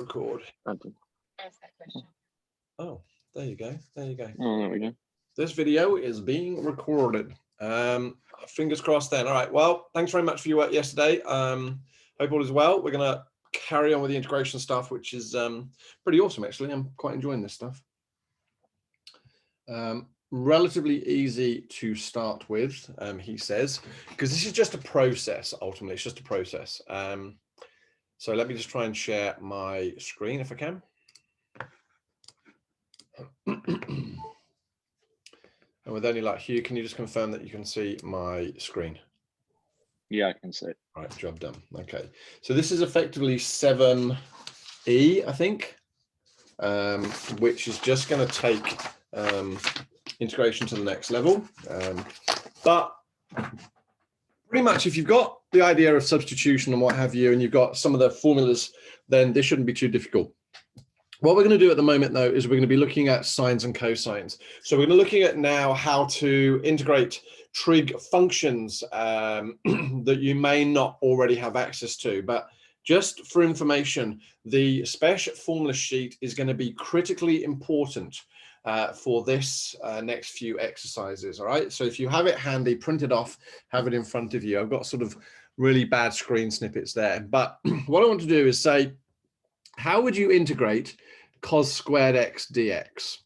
record. Ask that question. Oh, there you go. There you go. Oh, there we go. This video is being recorded. Fingers crossed then. All right. Well, thanks very much for your work yesterday. Hope all is well. We're going to carry on with the integration stuff, which is pretty awesome, actually. I'm quite enjoying this stuff. Relatively easy to start with, he says, because this is just a process. Ultimately, it's just a process. So let me just try and share my screen if I can. And with any luck, Hugh, can you just confirm that you can see my screen? Yeah, I can see it. Right, job done. Okay, so this is effectively 7E, I think, which is just going to take integration to the next level. But pretty much if you've got the idea of substitution and what have you, and you've got some of the formulas, then this shouldn't be too difficult. What we're going to do at the moment, though, is we're going to be looking at sines and cosines. So we're going to be looking at now how to integrate trig functions that you may not already have access to. But just for information, the special formula sheet is going to be critically important for this next few exercises. All right. So if you have it handy, print it off, have it in front of you. I've got sort of really bad screen snippets there. But what I want to do is say, how would you integrate cos squared x dx?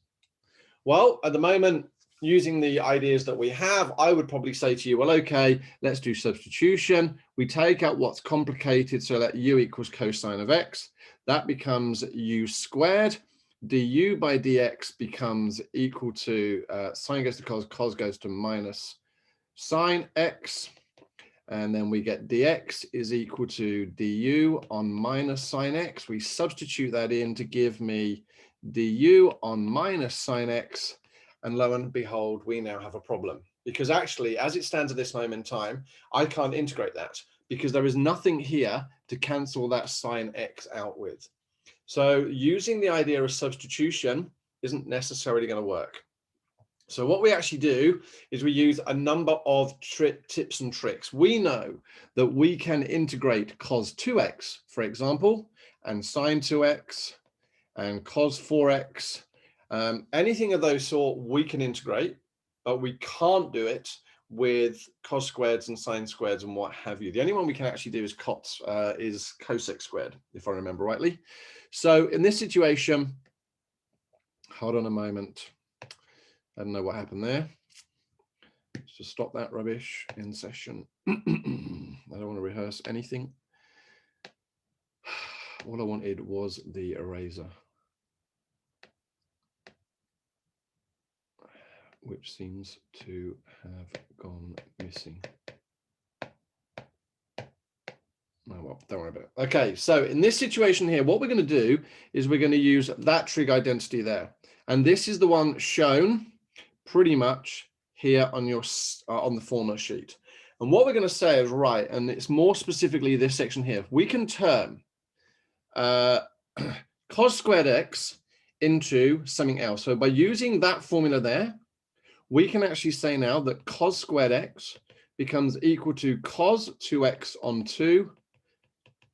Well, at the moment, using the ideas that we have, I would probably say to you, well, okay, let's do substitution. We take out what's complicated, so let u equals cosine of x. That becomes u squared. Du by dx becomes equal to sine goes to cos goes to minus sine x. And then we get dx is equal to du on minus sine x. We substitute that in to give me du on minus sine x. And lo and behold, we now have a problem. Because actually, as it stands at this moment in time, I can't integrate that because there is nothing here to cancel that sine x out with. So using the idea of substitution isn't necessarily going to work. So what we actually do is we use a number of tips and tricks. We know that we can integrate cos 2x, for example, and sine 2x and cos 4x. Anything of those sort we can integrate, but we can't do it with cos squareds and sine squareds and what have you. The only one we can actually do is cosec squared, if I remember rightly. So in this situation, hold on a moment. I don't know what happened there. Let's just stop that rubbish in session. I don't want to rehearse anything. All I wanted was the eraser, which seems to have gone missing. Oh, well, don't worry about it. Okay, so in this situation here, what we're going to do is we're going to use that trig identity there. And this is the one shown pretty much here on your on the formula sheet. And what we're going to say is, right, and it's more specifically this section here, we can turn cos squared x into something else. So by using that formula there, we can actually say now that cos squared x becomes equal to cos 2x on 2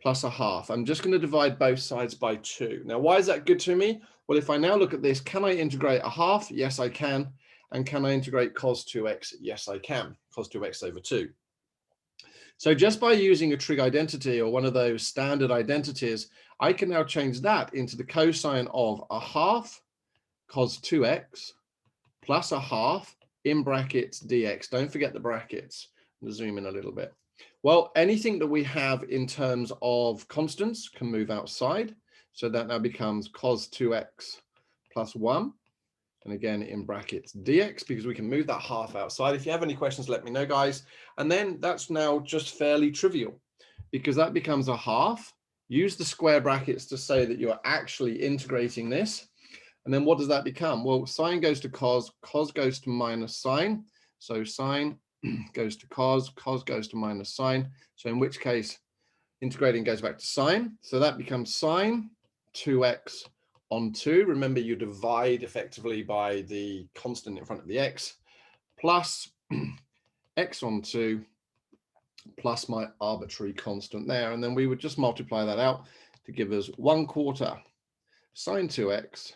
plus a half. I'm just going to divide both sides by 2. Now, why is that good to me? Well, if I now look at this, can I integrate a half? Yes, I can. And can I integrate cos 2x? Yes, I can. Cos 2x over 2. So just by using a trig identity or one of those standard identities, I can now change that into the cosine of a half cos 2x plus a half in brackets dx. Don't forget the brackets. I'll zoom in a little bit. Well, anything that we have in terms of constants can move outside. So that now becomes cos 2x plus 1. And again, in brackets dx, because we can move that half outside. If you have any questions, let me know, guys. And then that's now just fairly trivial because that becomes a half. Use the square brackets to say that you're actually integrating this. And then what does that become? Well, sine goes to cos goes to minus sine. So sine goes to cos goes to minus sine. So in which case, integrating goes back to sine. So that becomes sine 2x on 2. Remember, you divide effectively by the constant in front of the x, plus x on 2, plus my arbitrary constant there. And then we would just multiply that out to give us 1/4 sine 2x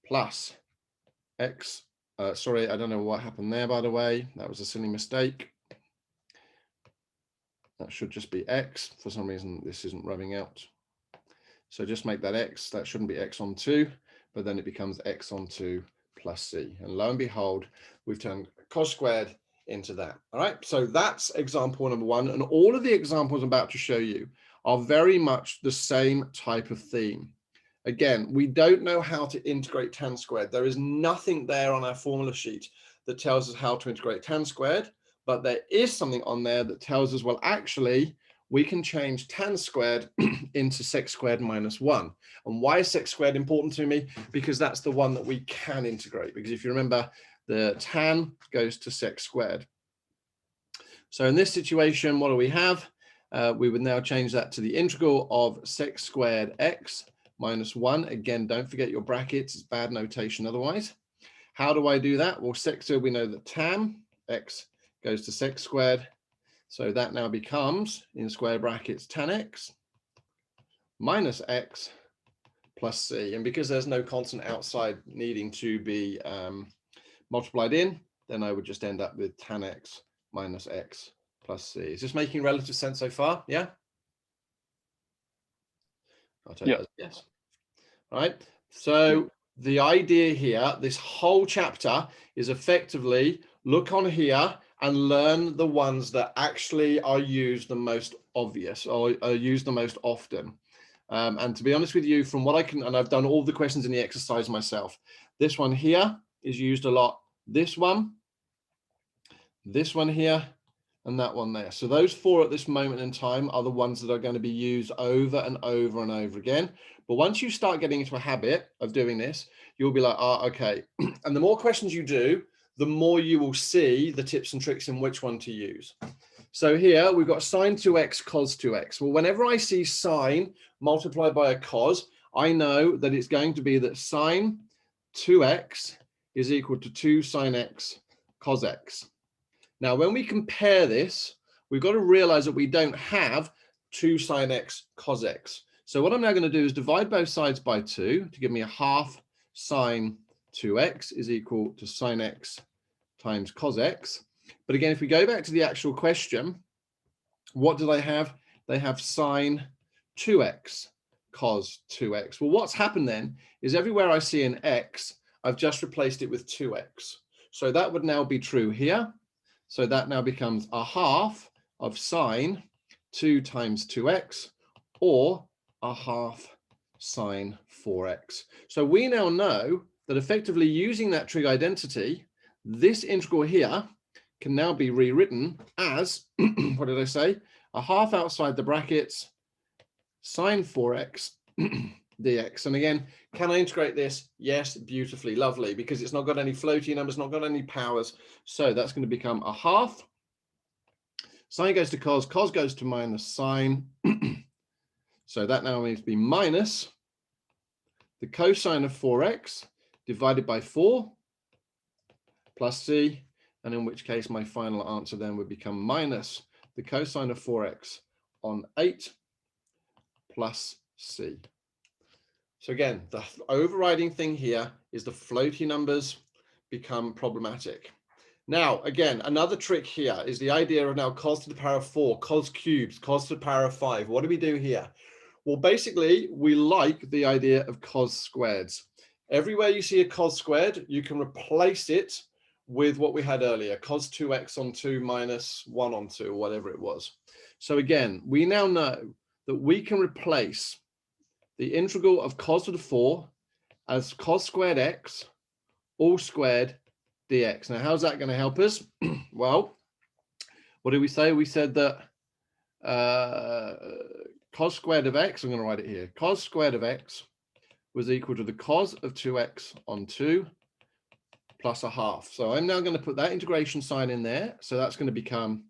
plus x. Sorry, I don't know what happened there, by the way. That was a silly mistake. That should just be x. For some reason, this isn't rubbing out. So just make that x. That shouldn't be x on 2, but then it becomes x on 2 plus c. And lo and behold, we've turned cos squared into that. All right, so that's example number 1. And all of the examples I'm about to show you are very much the same type of theme. Again, we don't know how to integrate tan squared. There is nothing there on our formula sheet that tells us how to integrate tan squared, but there is something on there that tells us, well, actually, we can change tan squared into sec squared minus 1. And why is sec squared important to me? Because that's the one that we can integrate. Because if you remember, the tan goes to sec squared. So in this situation, what do we have? We would now change that to the integral of sec squared x minus 1. Again, don't forget your brackets. It's bad notation otherwise. How do I do that? Well, sec squared, we know that tan x goes to sec squared. So that now becomes, in square brackets, tan x minus x plus c. And because there's no constant outside needing to be multiplied in, then I would just end up with tan x minus x plus c. Is this making relative sense so far? Yeah? I'll take that as yes. All right. So the idea here, this whole chapter is effectively look on here and learn the ones that actually are used the most obvious or are used the most often. And to be honest with you, from what I can, and I've done all the questions in the exercise myself, this one here is used a lot. This one here, and that one there. So those 4 at this moment in time are the ones that are going to be used over and over and over again. But once you start getting into a habit of doing this, you'll be like, oh, okay. And the more questions you do, the more you will see the tips and tricks in which one to use. So here we've got sine 2x, cos 2x. Well, whenever I see sine multiplied by a cos, I know that it's going to be that sine 2x is equal to 2 sine x cos x. Now, when we compare this, we've got to realize that we don't have 2 sine x cos x. So what I'm now going to do is divide both sides by 2 to give me a half sine 2x is equal to sine x times cos x. But again, if we go back to the actual question, what do they have? They have sine 2x cos 2x. Well, what's happened then is everywhere I see an x, I've just replaced it with 2x. So that would now be true here. So that now becomes a half of sine 2 times 2x, or a half sine 4x. So we now know that effectively using that trig identity, this integral here can now be rewritten as, what did I say? A half outside the brackets, sine 4x dx. And again, can I integrate this? Yes, beautifully, lovely, because it's not got any floaty numbers, not got any powers. So that's going to become a half. Sine goes to cos, cos goes to minus sine. So that now needs to be minus the cosine of 4x divided by 4 plus c, and in which case my final answer then would become minus the cosine of 4x on 8 plus c. So again, the overriding thing here is the floaty numbers become problematic. Now, again, another trick here is the idea of now cos to the power of 4, cos cubes, cos to the power of 5. What do we do here? Well, basically, we like the idea of cos squareds. Everywhere you see a cos squared, you can replace it with what we had earlier, cos 2x on 2 minus 1 on 2, or whatever it was. So again, we now know that we can replace the integral of cos to the 4 as cos squared x all squared dx. Now, how's that going to help us? Well, what did we say? We said that cos squared of x, I'm going to write it here, cos squared of x was equal to the cos of 2x on 2 plus a half. So I'm now going to put that integration sign in there. So that's going to become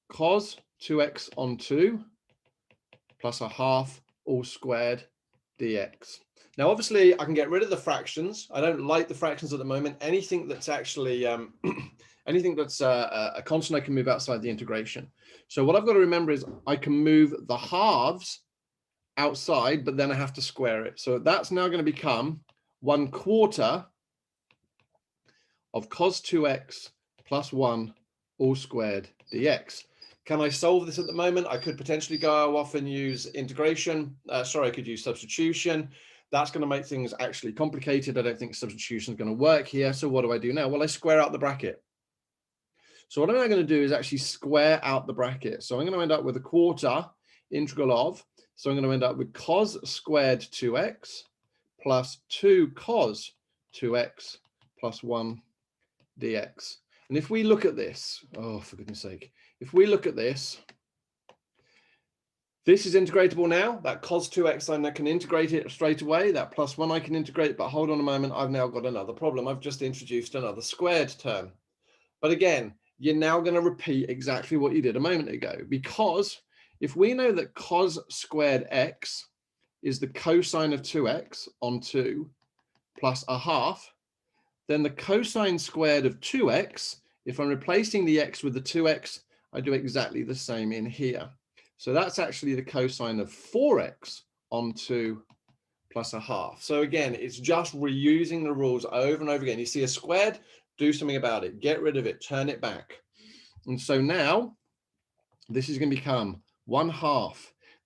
cos 2x on 2 plus a half all squared dx. Now, obviously, I can get rid of the fractions. I don't like the fractions at the moment. Anything that's actually, anything that's a constant, I can move outside the integration. So what I've got to remember is I can move the halves outside, but then I have to square it. So that's now going to become 1/4 of cos 2x plus 1 all squared dx. Can I solve this at the moment? I could potentially go off and use integration. Sorry, I could use substitution. That's going to make things actually complicated. I don't think substitution is going to work here. So what do I do now? Well, I square out the bracket. So what I'm now going to do is actually square out the bracket. So I'm going to end up with 1/4 integral of. So I'm going to end up with cos squared 2x plus 2 cos 2x plus 1 dx. And if we look at this, oh, for goodness sake, if we look at this, this is integratable now. That cos 2x, I can integrate it straight away. That plus 1 I can integrate, but hold on a moment, I've now got another problem. I've just introduced another squared term. But again, you're now going to repeat exactly what you did a moment ago, because if we know that cos squared x is the cosine of 2x on 2 plus a half, then the cosine squared of 2x, if I'm replacing the x with the 2x, I do exactly the same in here. So that's actually the cosine of 4x on 2 plus a half. So again, it's just reusing the rules over and over again. You see a squared, do something about it, get rid of it, turn it back. And so now this is going to become 1/2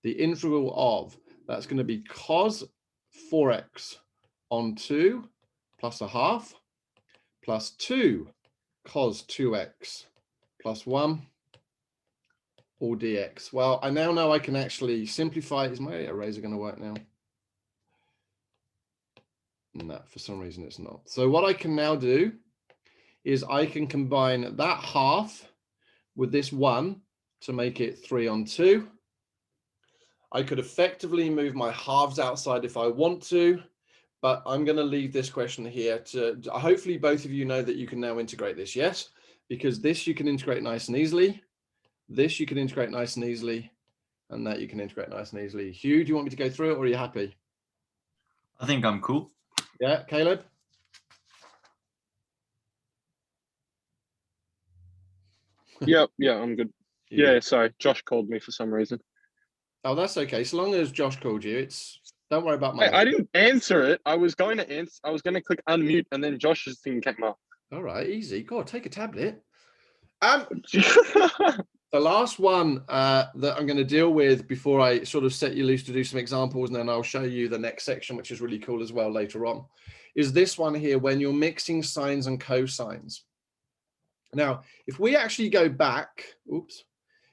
the integral of, that's going to be cos 4x on 2 plus a half plus 2 cos 2x plus 1 all dx. Well, I now know I can actually simplify. Is my eraser going to work now? No, for some reason it's not. So what I can now do is I can combine that half with this 1 to make it 3 on 2. I could effectively move my halves outside if I want to, but I'm going to leave this question here to hopefully both of you know that you can now integrate this, yes? Because this you can integrate nice and easily. This you can integrate nice and easily, and that you can integrate nice and easily. Hugh, do you want me to go through it, or are you happy? I think I'm cool. Yeah, Caleb? Yeah, I'm good. Yeah, sorry, Josh called me for some reason. Oh, that's okay. So long as Josh called you, don't worry about my. I didn't answer it. I was going to answer. I was going to click unmute, and then Josh's thing came up. All right, easy. Go on, take a tablet. The last one that I'm going to deal with before I sort of set you loose to do some examples, and then I'll show you the next section, which is really cool as well later on, is this one here when you're mixing sines and cosines. Now, if we actually go back,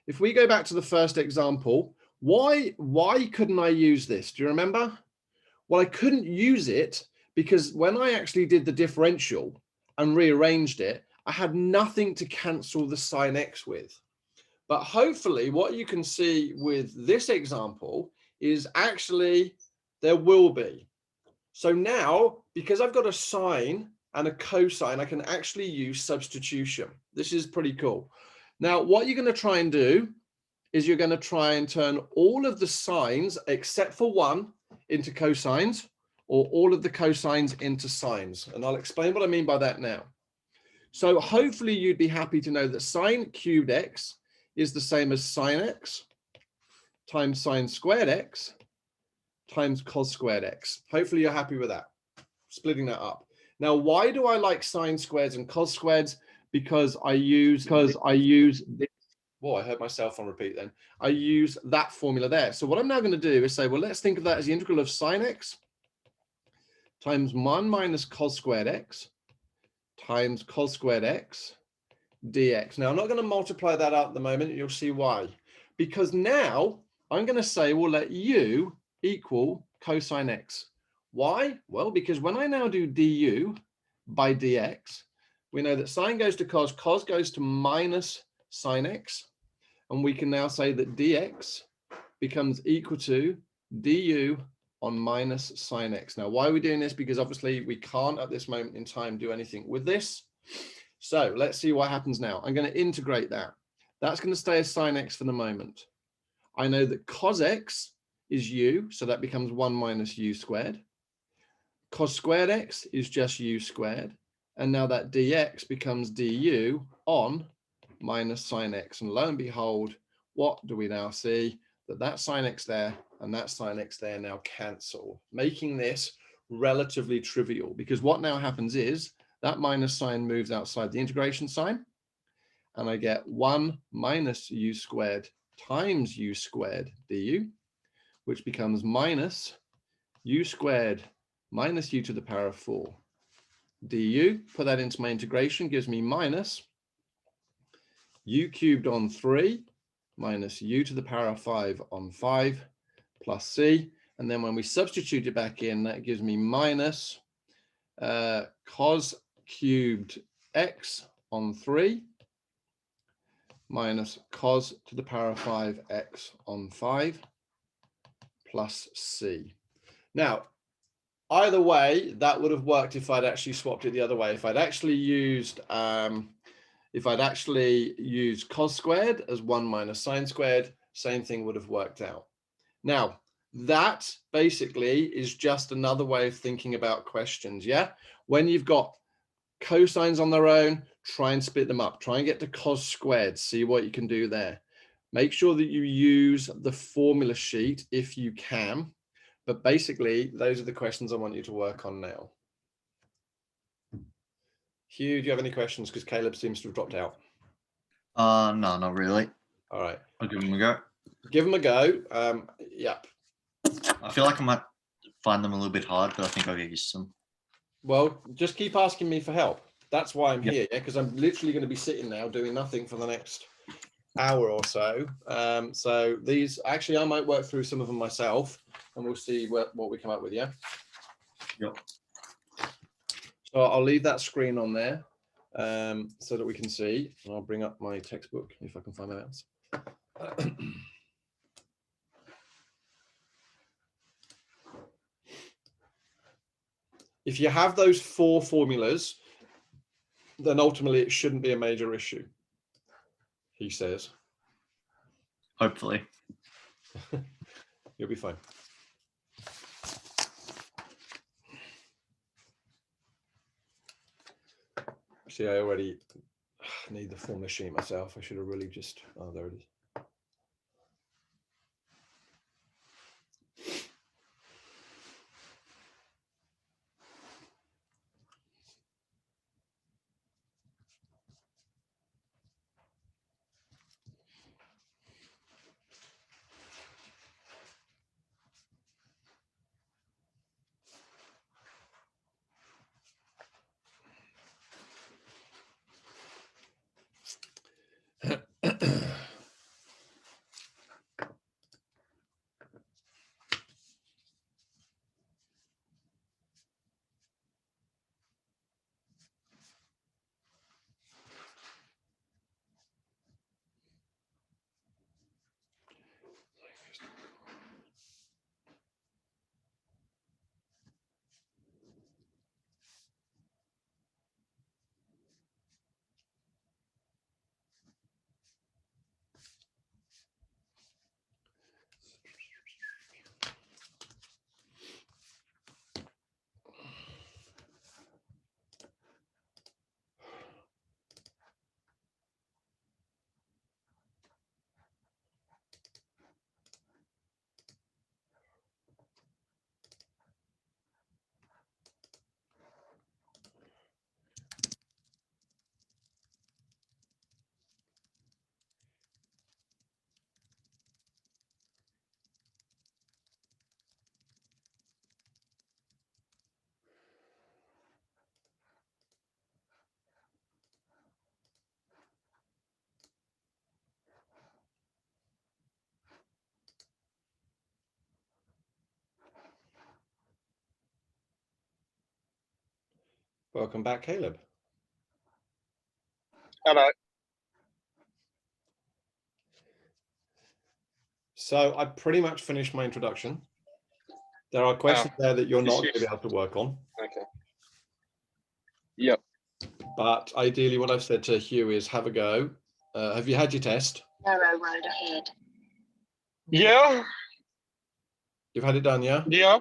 if we go back to the first example, why couldn't I use this? Do you remember? Well, I couldn't use it because when I actually did the differential and rearranged it, I had nothing to cancel the sine x with. But hopefully what you can see with this example is actually there will be. So now, because I've got a sine and a cosine, I can actually use substitution. This is pretty cool. Now, what you're going to try and do is you're going to try and turn all of the sines except for one into cosines, or all of the cosines into sines. And I'll explain what I mean by that now. So hopefully you'd be happy to know that sine cubed x is the same as sine x times sine squared x times cos squared x. Hopefully you're happy with that, splitting that up. Now, why do I like sine squareds and cos squareds? Because I use this. Whoa, I heard myself on repeat then. I use that formula there. So what I'm now going to do is say, well, let's think of that as the integral of sine x times 1 minus cos squared x times cos squared x dx. Now, I'm not going to multiply that out at the moment. You'll see why. Because now I'm going to say, well, let u equal cosine x. Why? Well, because when I now do du by dx, we know that sine goes to cos goes to minus sine x. And we can now say that dx becomes equal to du on minus sine x. Now, why are we doing this? Because obviously we can't at this moment in time do anything with this. So let's see what happens now. I'm going to integrate that. That's going to stay as sine x for the moment. I know that cos x is u, so that becomes 1 minus u squared. Cos squared x is just u squared. And now that dx becomes du on minus sine x. And lo and behold, what do we now see? that sine x there and that sine x there now cancel, making this relatively trivial, because what now happens is that minus sign moves outside the integration sign, and I get 1 minus u squared times u squared du, which becomes minus u squared minus u to the power of 4 du. Put that into my integration, gives me minus u cubed on 3 minus u to the power of 5 on 5 plus c. And then when we substitute it back in, that gives me minus cos cubed x on 3 minus cos to the power of 5x on 5 plus c. Now, either way, that would have worked if I'd actually swapped it the other way. If I'd actually used cos squared as 1 minus sine squared, same thing would have worked out. Now, that basically is just another way of thinking about questions, yeah? When you've got cosines on their own, try and split them up. Try and get to cos squared, see what you can do there. Make sure that you use the formula sheet if you can. But basically, those are the questions I want you to work on now. Hugh, do you have any questions? Because Caleb seems to have dropped out. No, not really. All right. I'll give them a go. Give them a go. Yep. I feel like I might find them a little bit hard, but I think I'll get used to them. Well, just keep asking me for help. That's why I'm Yep. here, yeah, because I'm literally going to be sitting now doing nothing for the next hour or so. So these, actually, I might work through some of them myself, and we'll see what we come up with, yeah? Yep. So I'll leave that screen on there so that we can see, and I'll bring up my textbook if I can find my mouse. If you have those 4 formulas, then ultimately it shouldn't be a major issue, he says. Hopefully. You'll be fine. See, I already need the formula sheet myself. I should have really just, oh, there it is. Welcome back, Caleb. Hello. So I pretty much finished my introduction. There are questions there that you're not going to be able to work on. Okay. Yep. But ideally what I've said to Hugh is have a go. Have you had your test? Narrow road ahead. Yeah. You've had it done, yeah? Yeah.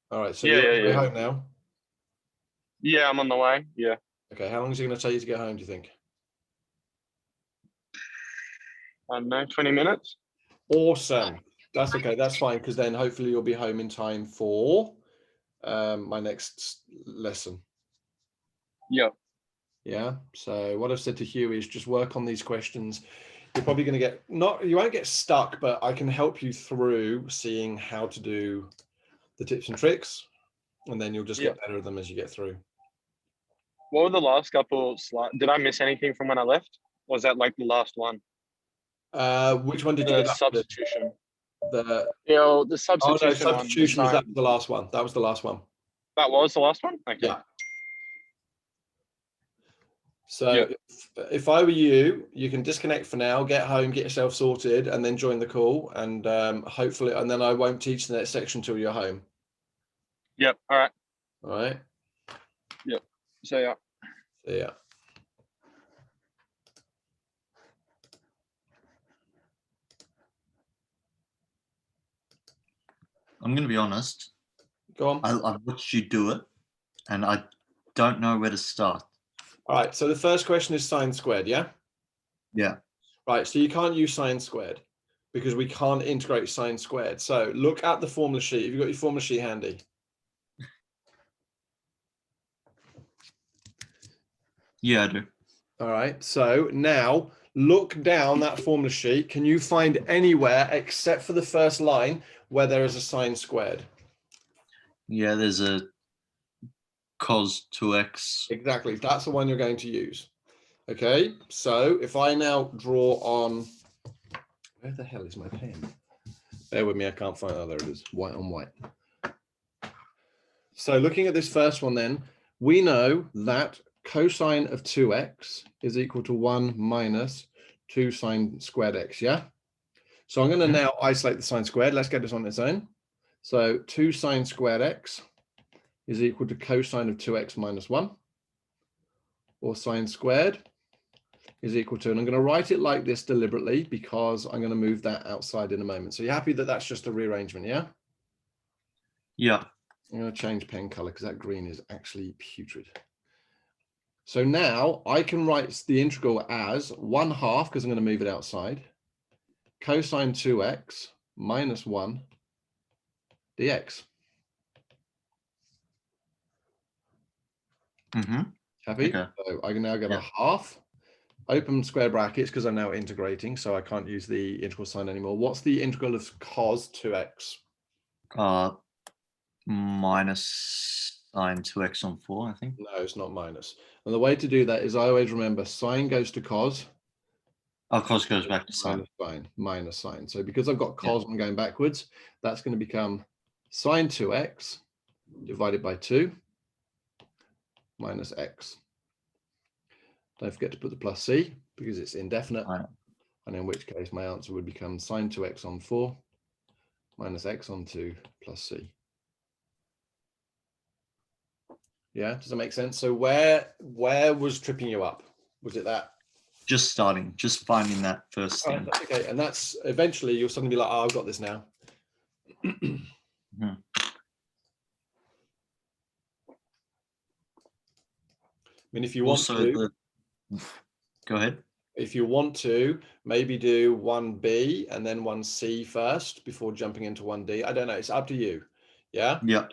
All right, so Yeah, you're yeah, on your way yeah. home now? Yeah, I'm on the way. Yeah. Okay, how long is it going to take you to get home, do you think? I don't know, 20 minutes. Awesome. That's okay. That's fine, because then hopefully you'll be home in time for my next lesson. Yep. Yeah. So what I've said to Hugh is just work on these questions. You're probably going to get you won't get stuck, but I can help you through seeing how to do the tips and tricks, and then you'll just get better at them as you get through. What were the last couple slides? Did I miss anything from when I left? Or was that like the last one? Which one did you The get up to? substitution. The Yeah, the oh no, substitution one. substitution was that the last one. That was the last one. That was the last one? Okay. Yeah. So if I were you, you can disconnect for now, get home, get yourself sorted, and then join the call. And hopefully, and then I won't teach the next section until you're home. Yep. All right. All right. Yep. So yeah. So, yeah. I'm going to be honest. Go on. I watched you do it, and I don't know where to start. All right. So the first question is sine squared. Yeah. Yeah. Right. So you can't use sine squared because we can't integrate sine squared. So look at the formula sheet. Have you got your formula sheet handy? Yeah, I do. All right. So now look down that formula sheet. Can you find anywhere except for the first line where there is a sine squared? Yeah, there's a cos 2x. Exactly. That's the one you're going to use. Okay. So if I now draw on, where the hell is my pen? Bear with me. I can't find. Oh, there it is. White on white. So looking at this first one, then we know that cosine of 2x is equal to 1 minus 2 sine squared x. Yeah. So I'm going to now isolate the sine squared. Let's get this on its own. So 2 sine squared x is equal to cosine of 2x minus 1, or sine squared is equal to, and I'm going to write it like this deliberately because I'm going to move that outside in a moment. So you're happy that that's just a rearrangement, yeah? Yeah. I'm going to change pen color because that green is actually putrid. So now I can write the integral as 1/2, because I'm going to move it outside, cosine 2x minus 1 dx. Happy? Okay. So I can now get a half, open square brackets because I'm now integrating, so I can't use the integral sign anymore. What's the integral of cos 2x? Minus sine 2x on 4, I think. No, it's not minus. And the way to do that is I always remember sine goes to cos. Oh, cos goes back to sine. Minus sine. So because I've got cos, I'm going backwards. That's going to become sine 2x divided by 2 minus x. Don't forget to put the plus c because it's indefinite. Right. And in which case my answer would become sine 2x on 4 minus x on 2 plus c. Yeah, does that make sense? So where was tripping you up? Was it that? Just starting, just finding that first thing. That's okay. And that's eventually you'll suddenly be like, oh, I've got this now. I mean, if you want to, go ahead. If you want to, maybe do 1b and then 1c first before jumping into 1d. I don't know. It's up to you. Yeah. Yeah.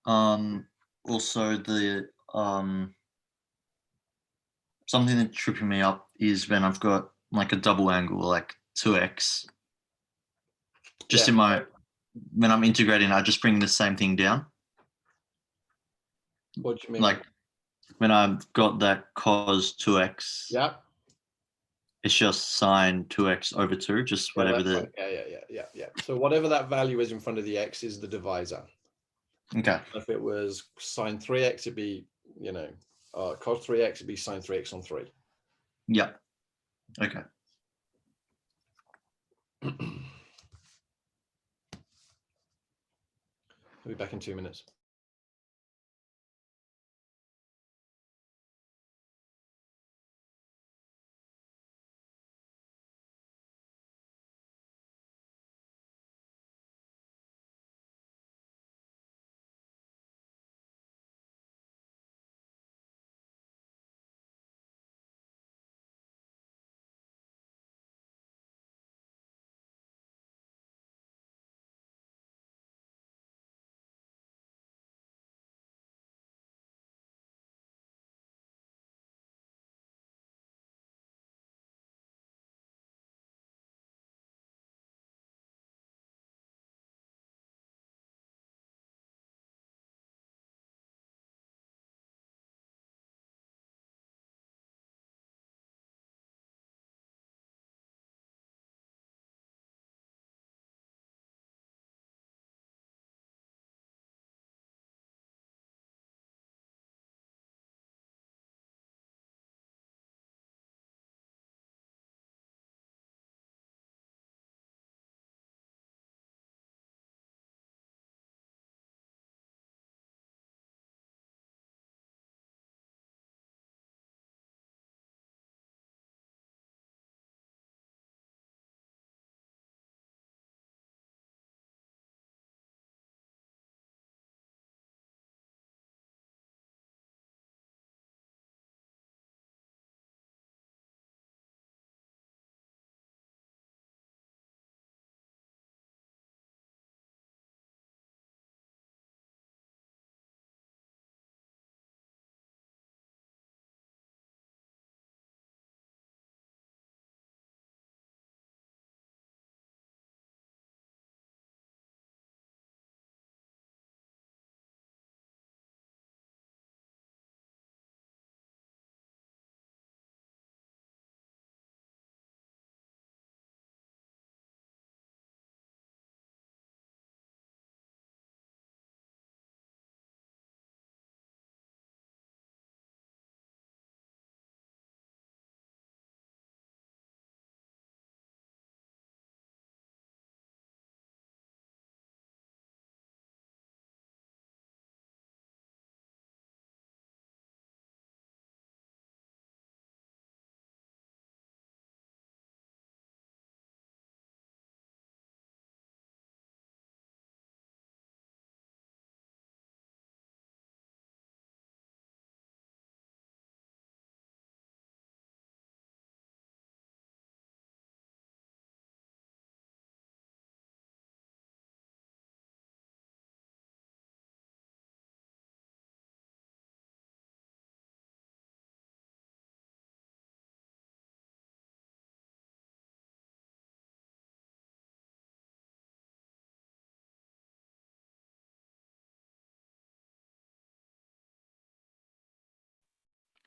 Also the something that's tripping me up is when I've got like a double angle, like 2x. Just in my, when I'm integrating, I just bring the same thing down. What do you mean? Like when I've got that cos 2x. Yeah. It's just sine 2x over 2, just whatever the. Right. Yeah. So whatever that value is in front of the x is the divisor. Okay. If it was sine 3x, it'd be, cos 3x, it'd be sine 3x on 3. Yeah. Okay. I'll be back in 2 minutes.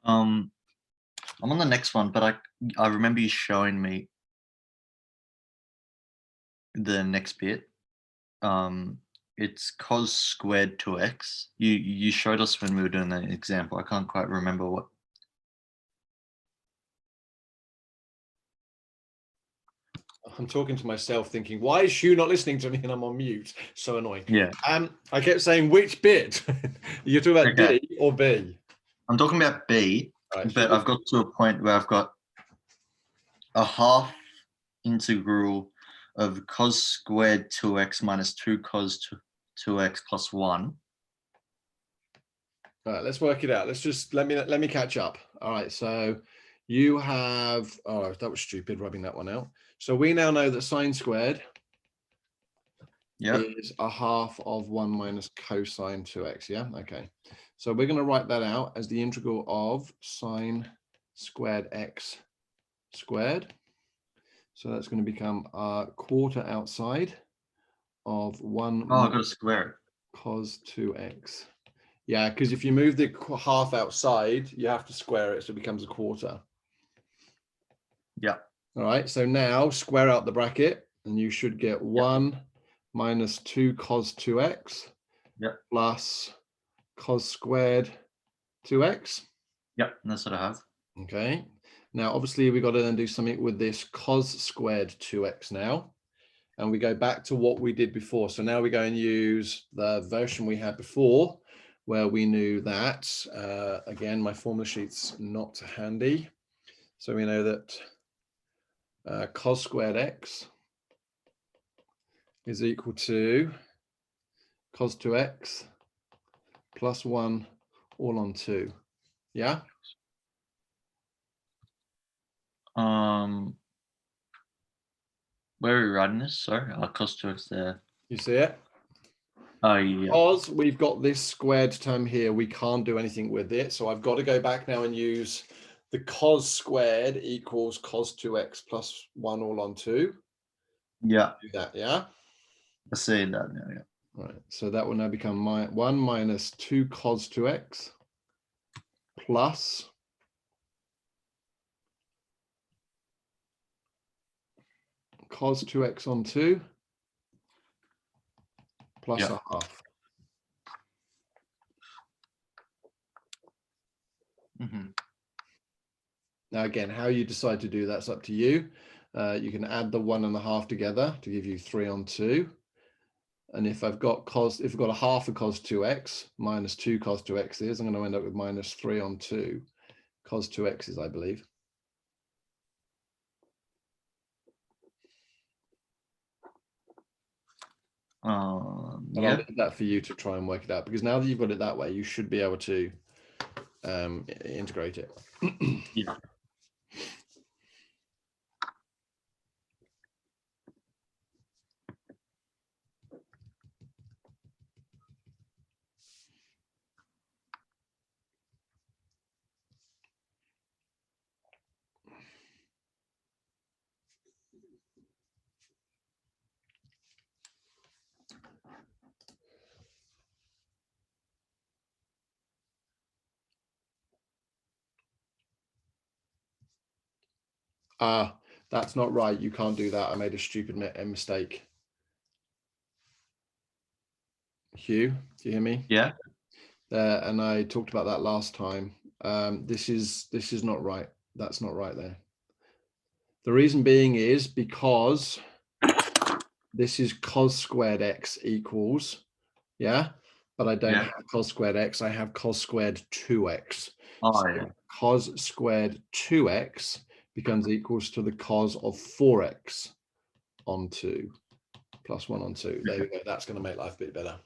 I'm on the next one, but I remember you showing me the next bit. It's cos squared 2x. You showed us when we were doing that example. I can't quite remember what. I'm talking to myself thinking, why is Hugh not listening to me and I'm on mute? So annoying. Yeah. I kept saying which bit? You're talking about Okay. D or B? I'm talking about B, Right, but I've got to a point where I've got a half integral of cos squared 2x minus 2 cos 2x plus 1. All right, let's work it out. Let's just let me catch up. All right, so you have, oh, that was stupid rubbing that one out. So we now know that sine squared is a half of 1 minus cosine 2x. Yeah, okay. So we're going to write that out as the integral of sine squared x squared. So that's going to become a quarter outside of 1 Oh, I've got to square it. cos 2x. Yeah, because if you move the half outside, you have to square it, so it becomes a quarter. Yeah. All right, so now square out the bracket, and you should get 1 minus 2 cos 2x plus cos squared 2x. Yep, that's what I have. Okay, now obviously we've got to then do something with this cos squared 2x now. And we go back to what we did before. So now we go and use the version we had before, where we knew that, again, my formula sheet's not handy. So we know that cos squared x is equal to cos 2x plus 1 all on 2. Yeah? Where are we writing this? Sorry, cos 2x there. You see it? Oh, yeah. Because we've got this squared term here, we can't do anything with it. So I've got to go back now and use the cos squared equals cos 2x plus 1 all on 2. Yeah. Do that, yeah? I see that now, yeah. Right, so that will now become 1 minus 2 cos 2x plus cos 2x on 2 plus a half. Now, again, how you decide to do that's up to you. You can add the 1.5 together to give you 3 on 2. And if I've got a half of cos 2x minus 2 cos 2x is, I'm going to end up with minus 3 on 2 cos 2x's, I believe. I'll leave that for you to try and work it out, because now that you've got it that way, you should be able to integrate it. Yeah. That's not right. You can't do that. I made a stupid mistake. Hugh, do you hear me? Yeah. And I talked about that last time. This is not right. That's not right there. The reason being is because this is cos squared x equals, yeah, but I don't have cos squared x. I have cos squared 2x. Oh, so yeah. Cos squared 2x becomes equals to the cos of 4x on 2 plus 1 on 2. There we go. That's going to make life a bit better.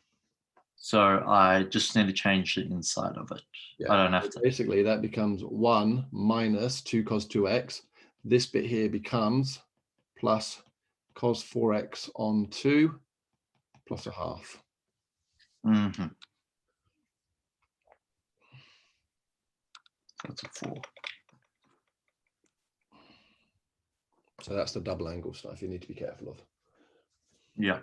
So I just need to change the inside of it. Yeah, I don't have to. Basically, that becomes 1 minus 2 cos 2x. This bit here becomes plus cos 4x on 2 plus a half. That's a 4. So that's the double angle stuff you need to be careful of. Yeah.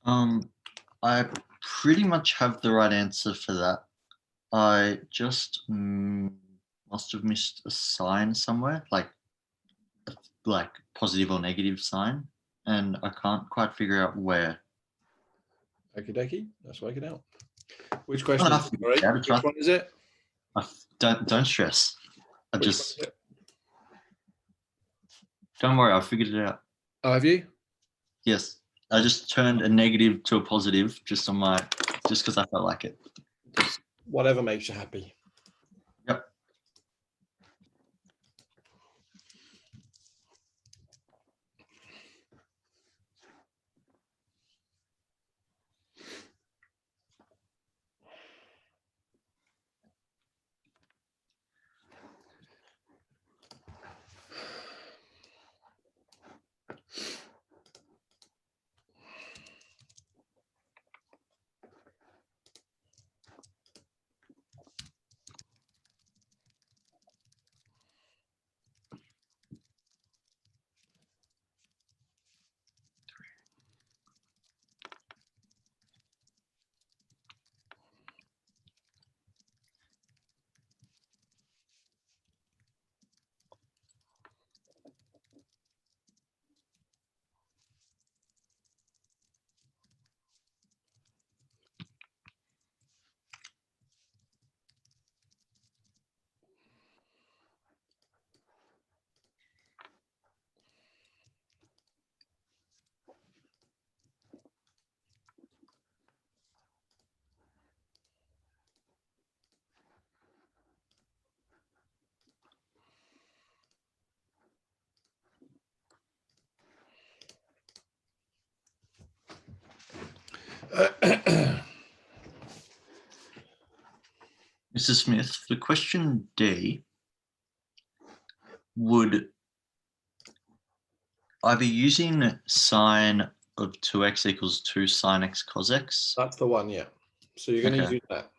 I pretty much have the right answer for that. I just must have missed a sign somewhere, like positive or negative sign, and I can't quite figure out where. Okie dokie. Let's work it out. Which Oh, question? no, Is it? Sorry, yeah, which one is it? Don't stress. Which one is it? Don't worry. I figured it out. Oh, have you? Yes, I just turned a negative to a positive just because I felt like it. Just whatever makes you happy. Yep. Mrs. Smith, for question D, would I be using sine of 2x equals 2 sine x cos x? That's the one, yeah. So you're going to Okay. use that.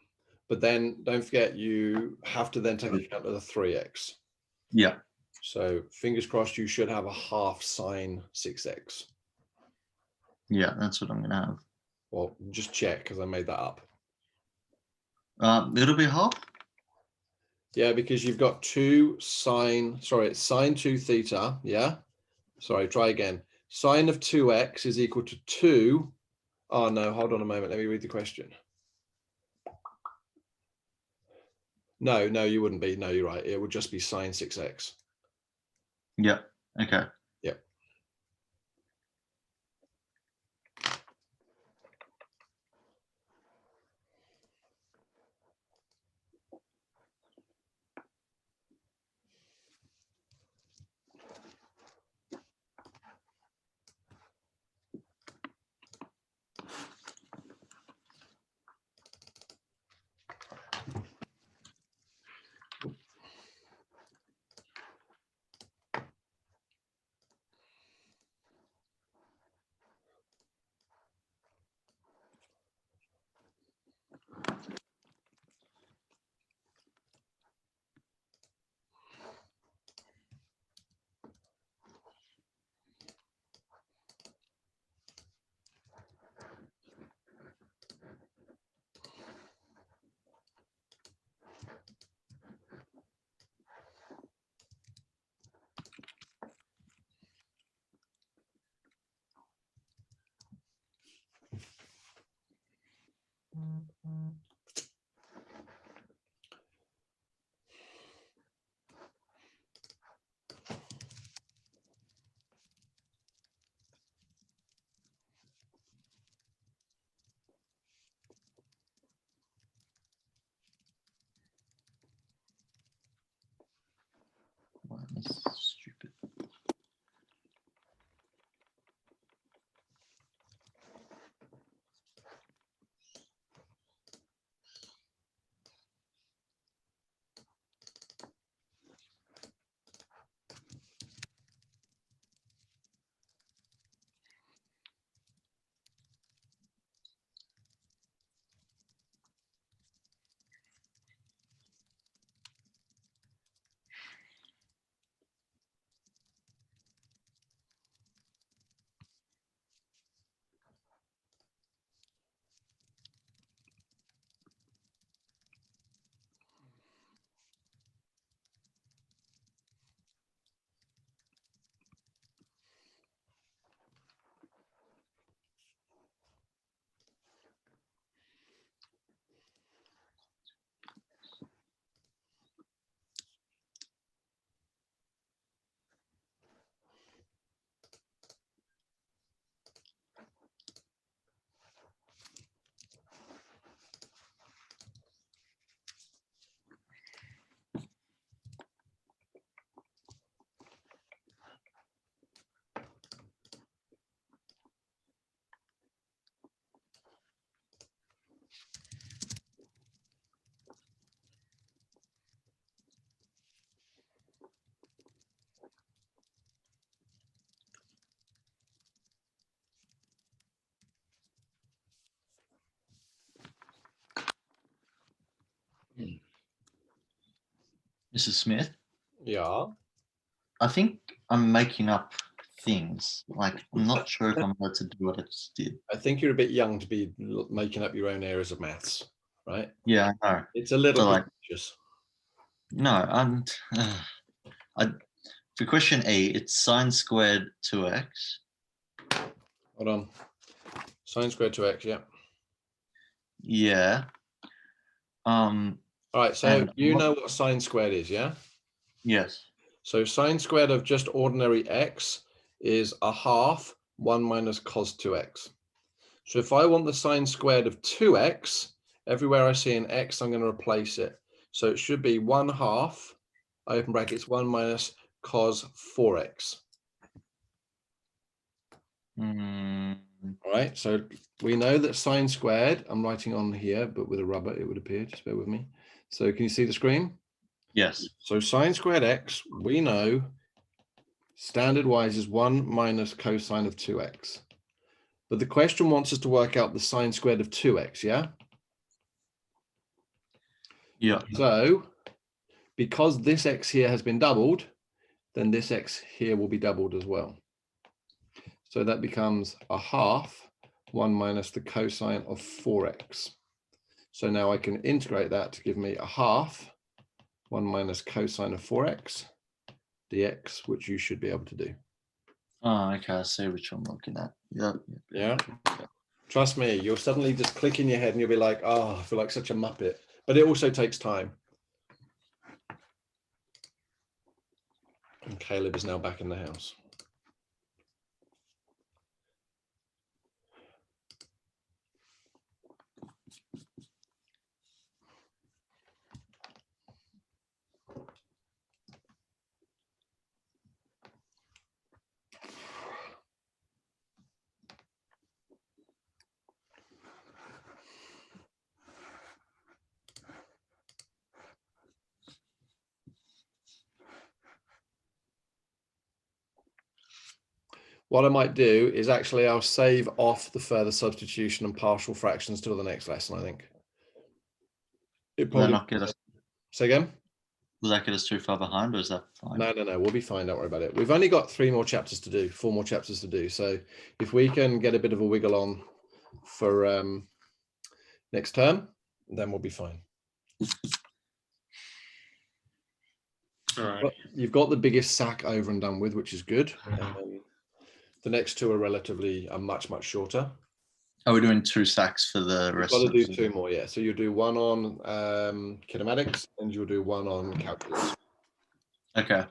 But then don't forget, you have to then take account of the 3x. Yeah. So fingers crossed, you should have a half sine 6x. Yeah, that's what I'm going to have. Well, just check because I made that up. It'll be half? Yeah, because you've got it's sine 2 theta. Yeah. Sorry, try again. Sine of 2x is equal to 2. Oh, no, hold on a moment. Let me read the question. No, you wouldn't be. No, you're right. It would just be sine 6x. Yeah. Okay. Yep. Wow, that's stupid. Mrs. Smith, Yeah. I think I'm making up things. Like, I'm not sure if I'm allowed to do what I just did. I think you're a bit young to be making up your own areas of maths, right? Yeah, I know. It's a little But like, pretentious. no, I for question A, it's sine squared 2x. Hold on. Sine squared 2x, yeah. Yeah. All right, so And you know what sine squared is, yeah? yes. So sine squared of just ordinary x is a half 1 minus cos 2x. So if I want the sine squared of 2x, everywhere I see an x, I'm going to replace it. So it should be 1 half, open brackets, 1 minus cos 4x. Mm, All right, so we know that sine squared, I'm writing on here, but with a rubber, it would appear, just bear with me. So can you see the screen? yes. So sine squared x, we know standard wise is 1 minus cosine of 2x. But the question wants us to work out the sine squared of 2x, yeah? Yeah. So because this x here has been doubled, then this x here will be doubled as well. So that becomes a half 1 minus the cosine of 4x. So now I can integrate that to give me a half 1 minus cosine of 4x dx, which you should be able to do. Oh, okay. I see which I'm looking at. Yep. Yeah. Trust me, you'll suddenly just click in your head and you'll be like, oh, I feel like such a muppet. But it also takes time. And Caleb is now back in the house. What I might do is actually I'll save off the further substitution and partial fractions till the next lesson, I think. It Will that probably not get us? say again? Will that get us too far behind, or is that fine? No, we'll be fine. Don't worry about it. We've only got 3 more chapters to do, 4 more chapters to do. So if we can get a bit of a wiggle on for next term, then we'll be fine. All right. But you've got the biggest sack over and done with, which is good. The next 2 are much shorter. Are we doing 2 sacks for the You've rest got to of do the 2 more, yeah. So you'll do 1 on kinematics and you'll do 1 on calculus. Okay.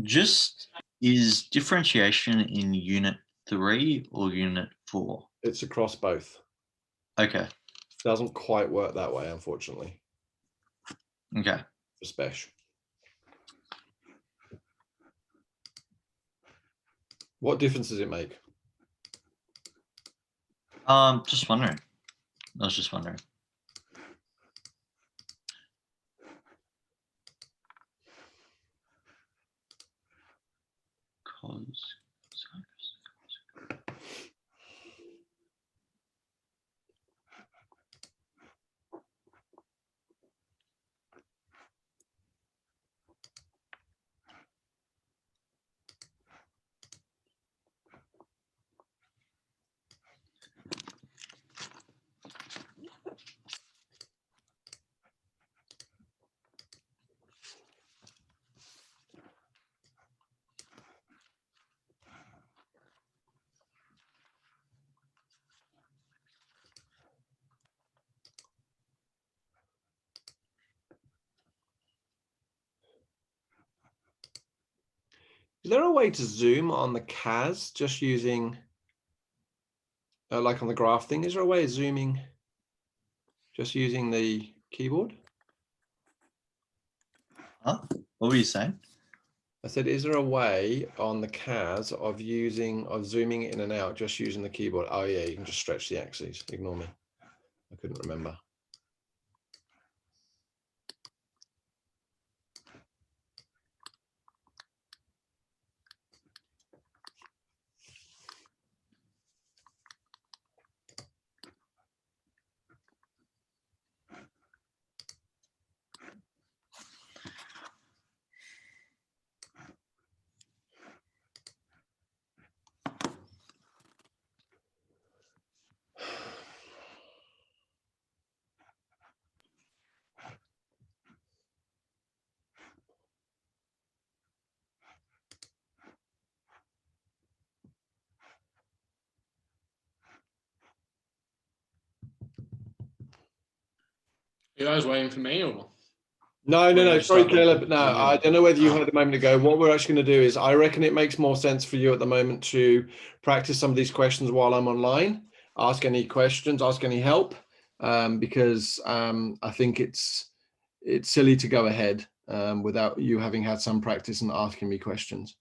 Just is differentiation in unit 3 or unit 4? It's across both. Okay. Doesn't quite work that way, unfortunately, Okay. for special. What difference does it make? Just wondering. I was just wondering. Cos. Is there a way to zoom on the CAS just using, like on the graph thing? Is there a way of zooming just using the keyboard? Huh? What were you saying? I said, is there a way on the CAS of zooming in and out just using the keyboard? Oh yeah, you can just stretch the axes. Ignore me. I couldn't remember. You guys waiting for me or? No. We're gonna Sorry, start on- Caleb. No, yeah. I don't know whether you heard a moment ago. What we're actually going to do is, I reckon it makes more sense for you at the moment to practice some of these questions while I'm online. Ask any questions, ask any help, because I think it's silly to go ahead without you having had some practice and asking me questions.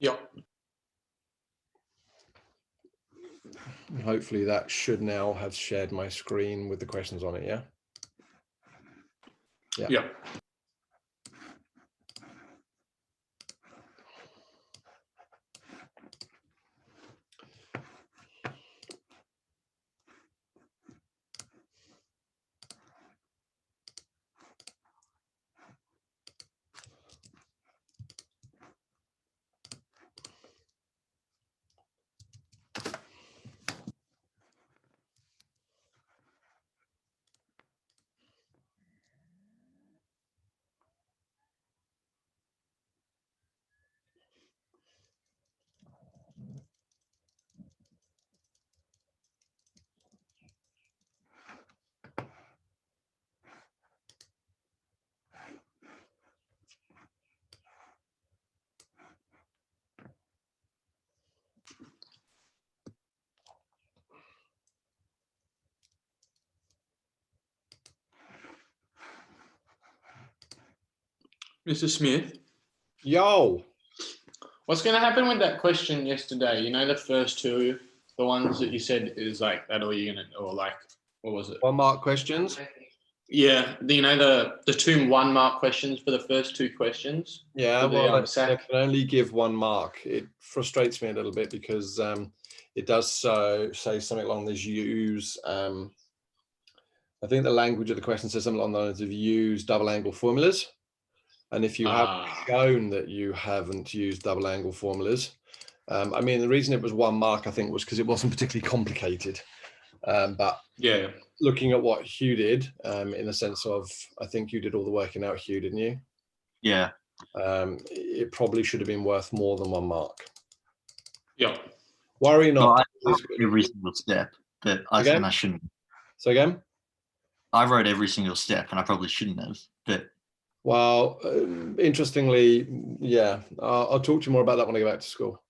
Yeah. Hopefully that should now have shared my screen with the questions on it. Yeah. Yeah. Mr. Smith, Yo. what's going to happen with that question yesterday? You know, the first two, the ones that you said is like that, or you're going to, or like, what was it? 1 mark questions. Yeah, you know, the 2 1-mark questions for the first 2 questions. Yeah, For the, well, they sack. can only give 1 mark. It frustrates me a little bit because it does say something along these use. I think the language of the question says something along the lines of use double angle formulas. And if you have shown that you haven't used double angle formulas, I mean, the reason it was 1 mark, I think, was because it wasn't particularly complicated. But Yeah. looking at what Hugh did, in the sense of, I think you did all the working out, Hugh, didn't you? Yeah. It probably should have been worth more than 1 mark. Yeah. Worry No, not. I wrote every single step, but I shouldn't. So again? I wrote every single step, and I probably shouldn't have. But Well, interestingly, yeah, I'll talk to you more about that when I go back to school.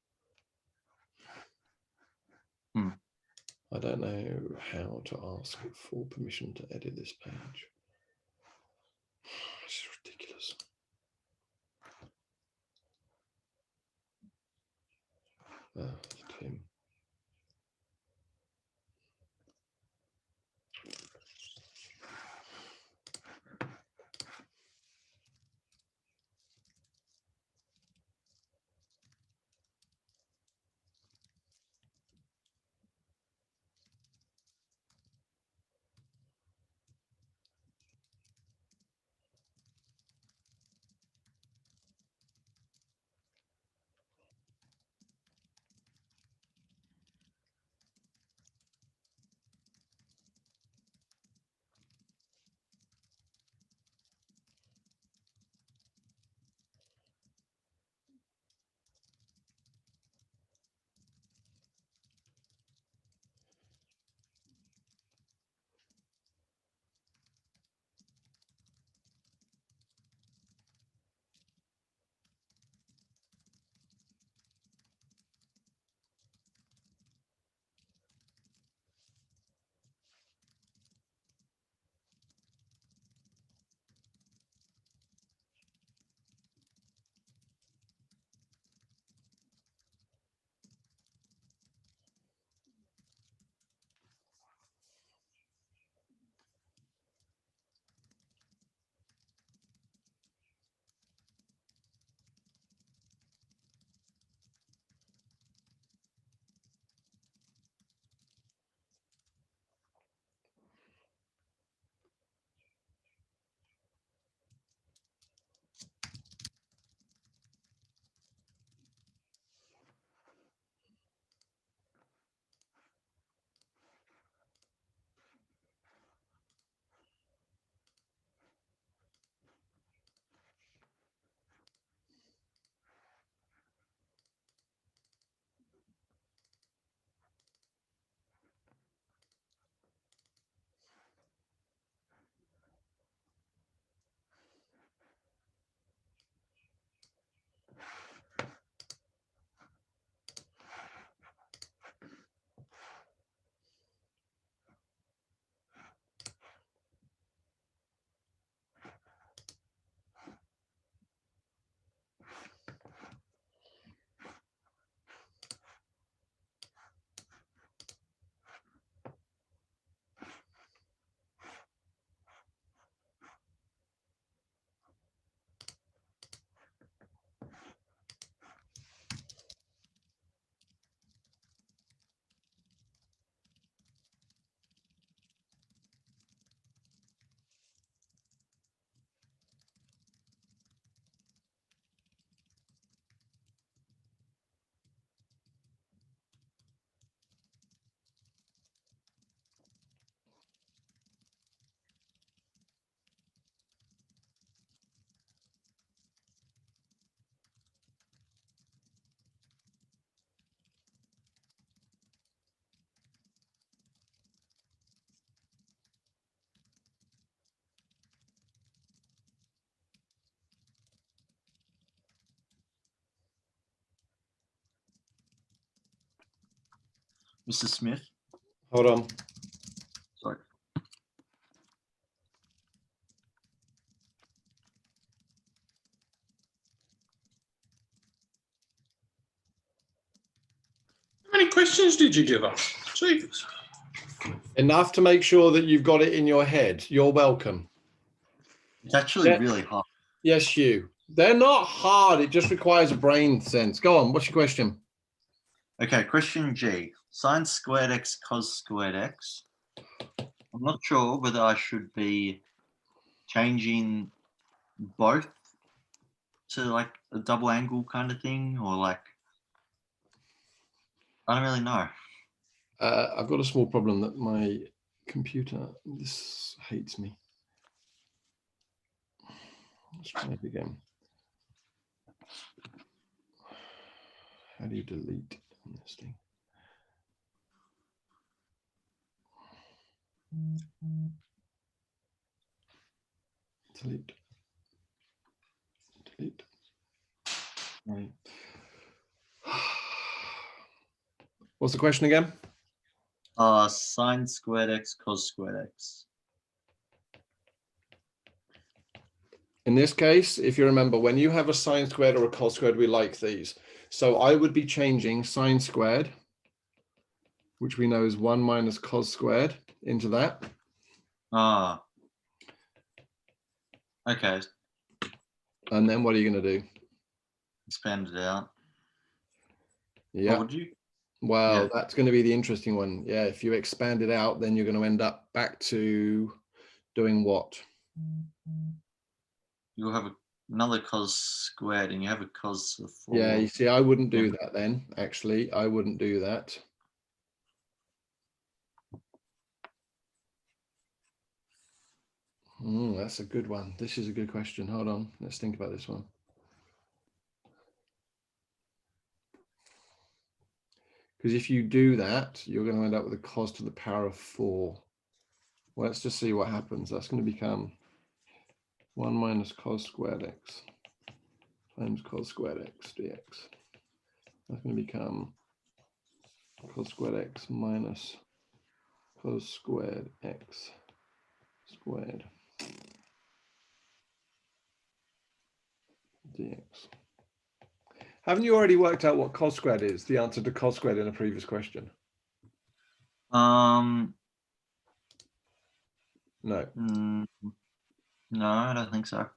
I don't know how to ask for permission to edit this page. This is ridiculous. Tim. Mr. Smith. Hold on. Sorry. How many questions did you give us? Jeez. Enough to make sure that you've got it in your head. You're welcome. It's actually Yeah. really hard. Yes, you. They're not hard. It just requires a brain sense. Go on. What's your question? Okay, question G. Sine squared x cos squared x. I'm not sure whether I should be changing both to like a double angle kind of thing, or like, I don't really know. I've got a small problem that my computer, this hates me. Let's try it again. How do you delete on this thing? Delete. Delete. Right. What's the question again? Sine squared x cos squared x. In this case, if you remember, when you have a sine squared or a cos squared, we like these. So I would be changing sine squared, which we know is 1 minus cos squared, into that. Okay, And then what are you going to do? expand it out. Yeah. Or would you? Well, Yeah. that's going to be the interesting one. Yeah, if you expand it out, then you're going to end up back to doing what? You'll have another cos squared, and you have a cos of 4. Yeah, you see, I wouldn't do Yeah. that then, actually. I wouldn't do that. That's a good one. This is a good question. Hold on. Let's think about this one. Because if you do that, you're going to end up with a cos to the power of 4. Well, let's just see what happens. That's going to become 1 minus cos squared x times cos squared x dx. That's going to become cos squared x minus cos squared x squared dx. Haven't you already worked out what cos squared is? The answer to cos squared in a previous question. No, No. no, I don't think so.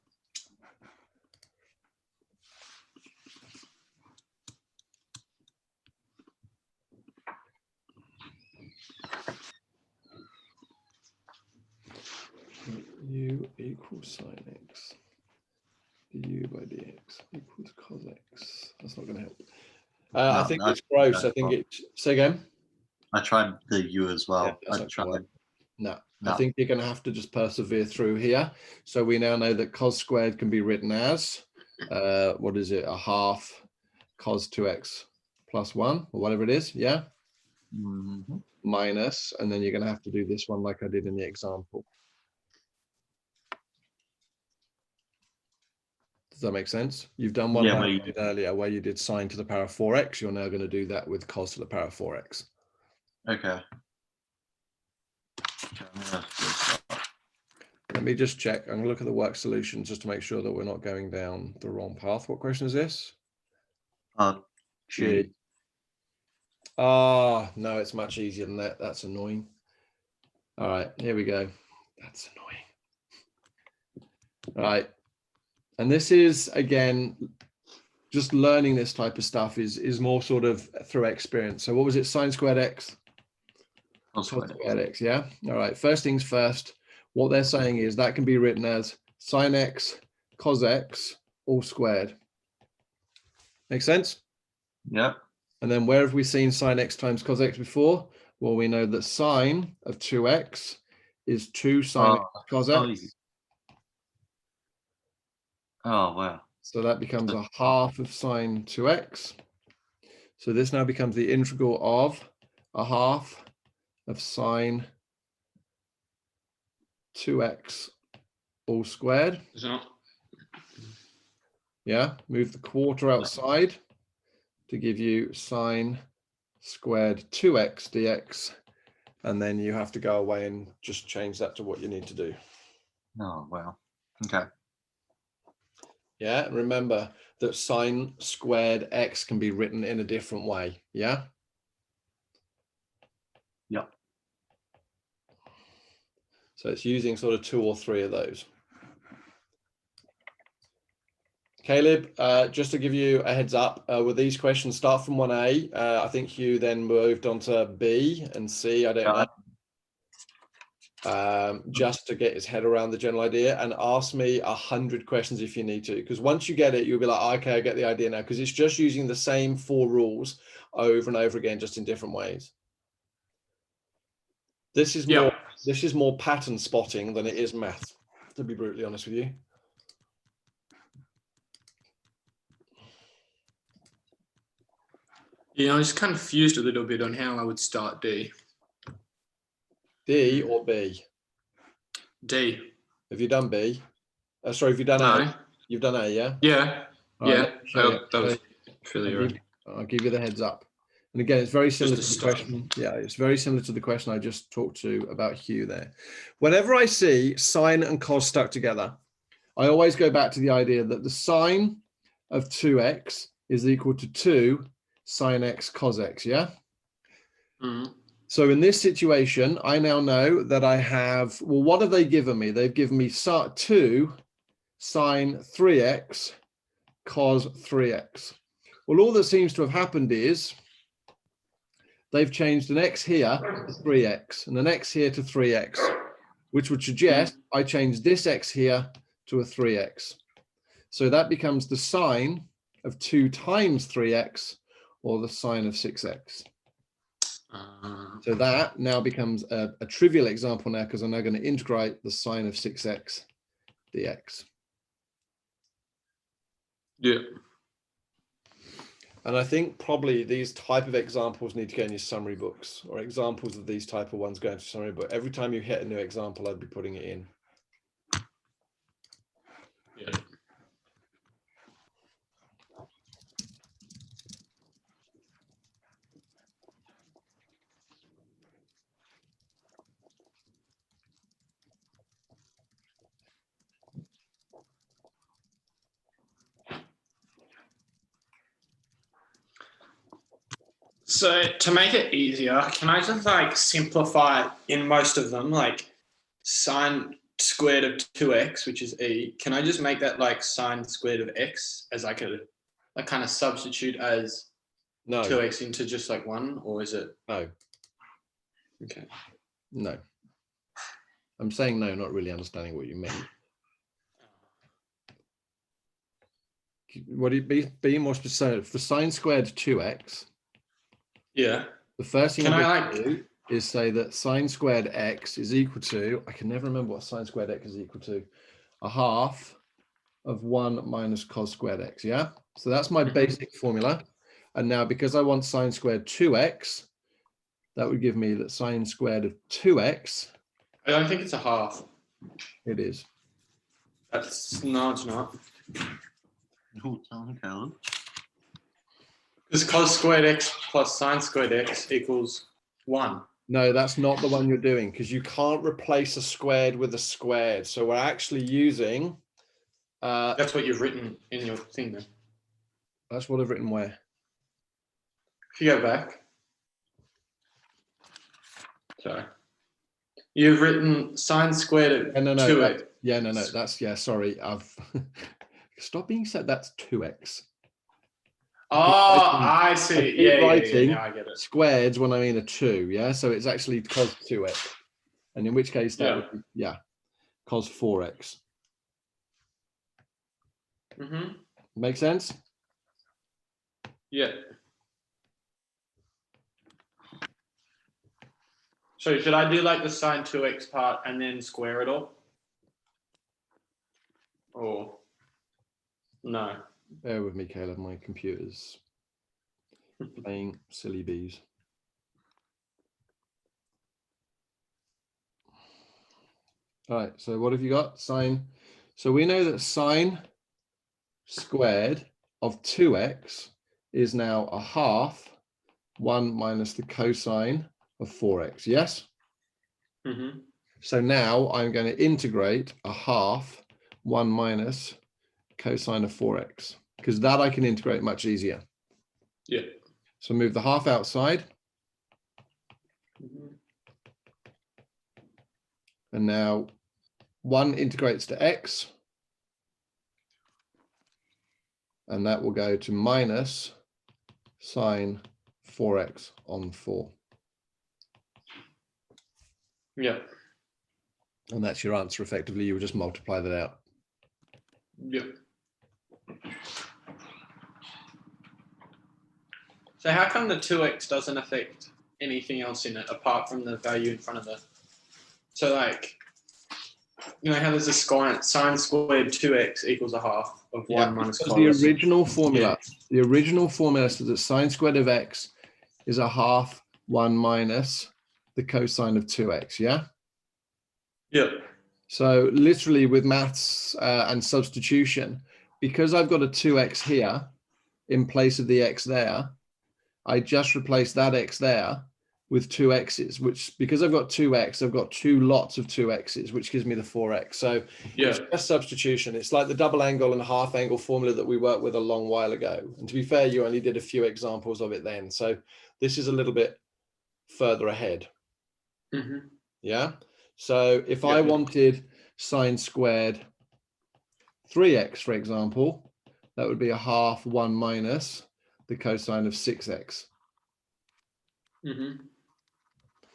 U equals sine x du by dx equals cos x. That's not going to help. I think it's gross. I think it's, say again. I tried the U as well. Yeah, that's I not gonna tried. work. No, No. I think you're going to have to just persevere through here. So we now know that cos squared can be written as, what is it, a half cos 2x plus 1, or whatever it is, yeah? Mhm. Minus, and then you're going to have to do this one like I did in the example. Does that make sense? You've done one Yeah, like where you you- did earlier, where you did sine to the power of 4x. You're now going to do that with cos to the power of 4x. Okay. Okay, I'm gonna start. Let me just check. I'm going to look at the work solutions just to make sure that we're not going down the wrong path. What question is this? G. Ah, no, it's much easier than that. That's annoying. All right, here we go. That's annoying. All right. And this is, again, just learning this type of stuff is more sort of through experience. So what was it? Sine squared x? Cos Cos squared x. squared x, yeah? All right, first things first. What they're saying is that can be written as sine x cos x all squared. Make sense? Yep. And then where have we seen sine x times cos x before? Well, we know that sine of 2x is 2 sine x cos Oh, x. easy. Oh, wow. So that becomes a half of sine 2x. So this now becomes the integral of a half of sine 2x all squared. So, Yeah, move the quarter outside to give you sine squared 2x dx, and then you have to go away and just change that to what you need to do. Oh, wow. Okay. Yeah, remember that sine squared x can be written in a different way. Yeah. Yep. So it's using sort of 2 or 3 of those. Caleb, just to give you a heads up, with these questions, start from 1A. I think Hugh then moved on to B and C, I don't know. Just to get his head around the general idea, and ask me 100 questions if you need to, because once you get it, you'll be like, okay, I get the idea now, because it's just using the same 4 rules over and over again, just in different ways. This is more pattern spotting than it is math, to be brutally honest with you. Yeah, I was confused a little bit on how I would start D. D or B? D. Have you done B? Sorry, have you done No. A? You've done A, yeah? Yeah. All right, Yeah. let me show you. That was fairly right. I'll give you the heads up. And again, it's very similar to Just the a start. question. Yeah, it's very similar to the question I just talked to about Hugh there. Whenever I see sine and cos stuck together, I always go back to the idea that the sine of 2x is equal to 2 sine x cos x, yeah? Mhm. So in this situation, I now know that I have, well, what have they given me? They've given me 2 sine 3x cos 3x. Well, all that seems to have happened is they've changed an x here to 3x and an x here to 3x, which would suggest I changed this x here to a 3x. So that becomes the sine of 2 times 3x, or the sine of 6x. So that now becomes a trivial example now, because I'm now going to integrate the sine of 6x dx. Yeah. And I think probably these type of examples need to go in your summary books, or examples of these type of ones go into summary book. Every time you hit a new example, I'd be putting it in. Yeah. So to make it easier, can I just like simplify in most of them, like sine squared of 2x, which is E, can I just make that like sine squared of x as like a kind of substitute as No, 2x into just like 1, or is it? no, Okay. no. I'm saying no, not really understanding what you mean. What do you be more specific? For sine squared 2x, Yeah. the first thing Can I'm I going to do is say that sine squared x is equal to, I can never remember what sine squared x is equal to, a half of 1 minus cos squared x, yeah? So that's my basic formula. And now because I want sine squared 2x, that would give me that sine squared of 2x. I don't think it's a half. It is. That's no, it's not. Oh, tell me, Caleb. Because cos squared x plus sine squared x equals 1. No, that's not the one you're doing, because you can't replace a squared with a squared. So we're actually using. That's what you've written in your thing then. That's what I've written where? If you go back. Sorry. You've written sine squared of No, 2x. Yeah, no, that's, yeah, sorry. I've stop being said. That's 2x. Oh, I see. I keep Yeah, writing now I get it. squareds when I mean a 2, yeah? So it's actually cos 2x. And in which case that would be, yeah, cos 4x. Mm-hmm. Make sense? Yeah. So should I do like the sine 2x part and then square it all? Or no? Bear with me, Caleb. My computer's playing silly bees. All right, so what have you got? Sine. So we know that sine squared of 2x is now a half 1 minus the cosine of 4x. Yes? Mm-hmm. So now I'm going to integrate a half 1 minus cosine of 4x, because that I can integrate much easier. Yeah. So move the half outside, Mhm. and now 1 integrates to x, and that will go to minus sine 4x on 4. Yeah. And that's your answer effectively. You would just multiply that out. Yeah. So how come the 2x doesn't affect anything else in it apart from the value in front of it? So like, you know how there's a sine squared 2x equals a half of 1 minus because cos. the original formula, says that sine squared of x is a half 1 minus the cosine of 2x, yeah? Yeah. So literally with maths and substitution, because I've got a 2x here in place of the x there, I just replace that x there with 2x's, which because I've got 2x, I've got 2 lots of 2x's, which gives me the 4x. So Yeah. it's just substitution. It's like the double angle and half angle formula that we worked with a long while ago. And to be fair, you only did a few examples of it then. So this is a little bit further ahead. Mm-hmm. Yeah. So if I wanted sine squared 3x, for example, that would be a half 1 minus the cosine of 6x. Mm-hmm.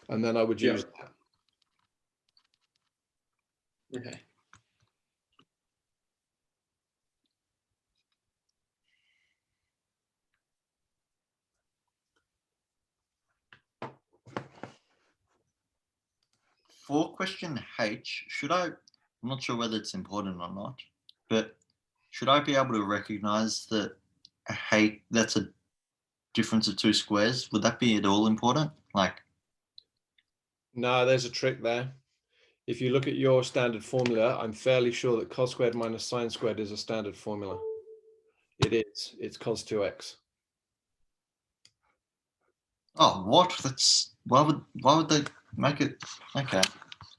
And then I would use that. Okay. For question H, I'm not sure whether it's important or not, but should I be able to recognize that that's a difference of 2 squares? Would that be at all important? Like, No, there's a trick there. If you look at your standard formula, I'm fairly sure that cos squared minus sine squared is a standard formula. It is. It's cos 2x. oh, what? Why would they make it? Okay.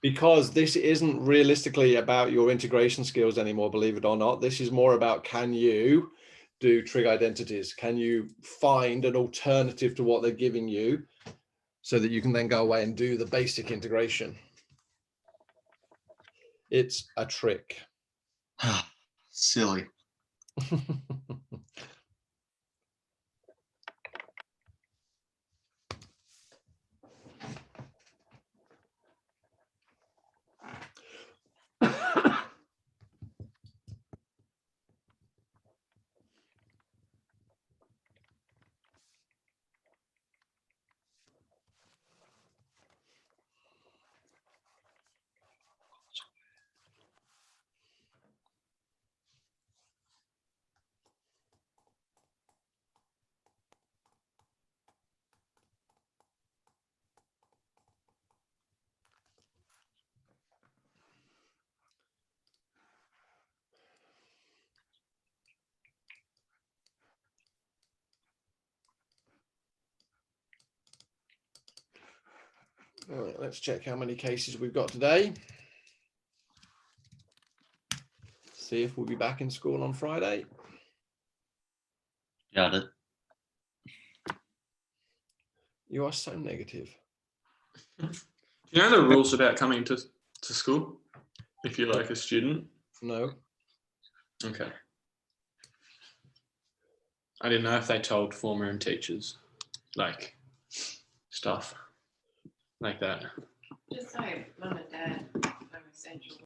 Because this isn't realistically about your integration skills anymore, believe it or not. This is more about, can you do trig identities? Can you find an alternative to what they're giving you so that you can then go away and do the basic integration? It's a trick. Silly. All right, let's check how many cases we've got today. See if we'll be back in school on Friday. Got it. You are so negative. Do you know the rules about coming to school if you're like a student? No. Okay. I didn't know if they told former and teachers like stuff like that. Just say mum and dad, I'm essential.